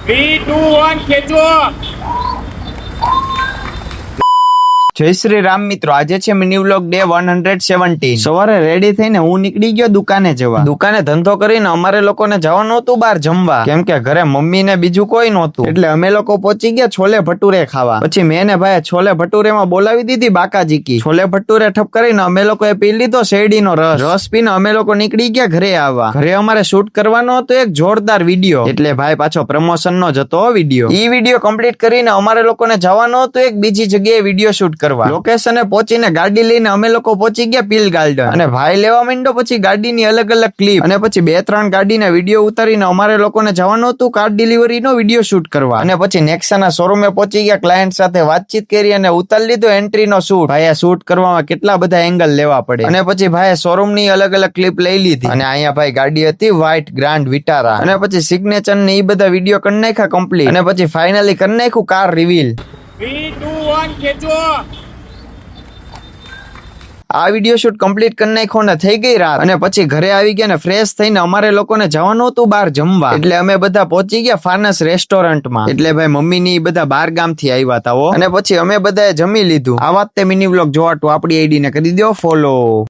3, 2, 1 ખેંચો. જય શ્રી રામ મિત્રો, આજે છે મિની વ્લોગ ડે 117. સવારે રેડી થઈને હું નીકળી ગયો દુકાને જવા. દુકાને ધંધો કરીને અમારે લોકોને જવાનું હતું બહાર જમવા, કેમ કે ઘરે મમ્મી ને બીજું કોઈ નહોતું. એટલે અમે લોકો પહોંચી ગયા છોલે ભટુરે ખાવા. પછી મેં ને ભાઈ છોલે ભટુરે માં બોલાવી દીધી બાકાજી કી. છોલે ભટુરે ઠપ કરીને અમે લોકોએ પી લીધો શેરડીનો રસ પીને અમે લોકો નીકળી ગયા ઘરે આવવા. ઘરે અમારે શૂટ કરવાનો હતો એક જોરદાર વિડીયો, એટલે ભાઈ પાછો પ્રમોશન નો જતો વિડીયો. ઈ વિડીયો કમ્પ્લીટ કરીને અમારે લોકોને જવાનો હતો એક બીજી જગ્યાએ વિડીયો શૂટ કરવા. લોકેશને પહોંચીને ગાડી લઈને અમે લોકો પહોંચી ગયા પીલ ગાર્ડન, અને ભાઈ લેવા માંડ્યો પછી ગાડીની અલગ અલગ ક્લિપ, અને પછી 2-3 ગાડીના વિડીયો ઉતારીને અમારે લોકોને જવાનું હતું કાર ડિલિવરીનો વિડીયો શૂટ કરવા. અને પછી નેક્સાના શોરૂમે પહોંચી ગયા, ક્લાયન્ટ સાથે વાતચીત કરી અને ઉતારી લીધો એન્ટ્રીનો શૂટ. ભાઈએ શૂટ કરવામાં કેટલા બધા એંગલ લેવા પડે, અને પછી ભાઈએ શોરૂમની અલગ અલગ ક્લિપ લઈ લીધી. અને અહીંયા ભાઈ ગાડી હતી વ્હાઇટ ગ્રાન્ડ વિટારા, અને પછી સિગ્નેચર ને એ બધા વિડીયો કરી નાખ્યા કમ્પ્લીટ, અને પછી ફાઇનલી કરી નાખ્યું કાર રિવીલ. 3, 2, 1 ખેંચો. આ વિડીયો શૂટ કમ્પ્લીટ કરી નાખ્યો ને થઈ ગઈ રાત, અને પછી ઘરે આવી ગયા ને ફ્રેશ થઈને અમારે લોકોને જવાનું હતું બહાર જમવા. એટલે અમે બધા પહોંચી ગયા ફાનસ રેસ્ટોરન્ટમાં. એટલે ભાઈ મમ્મી ની બધા બાર ગામ થી આવ્યા હતા, અને પછી અમે બધાએ જમી લીધું. આ વાત તે મિની વ્લોગ જોવા આપણી આઈડી ને કરી દો ફોલો.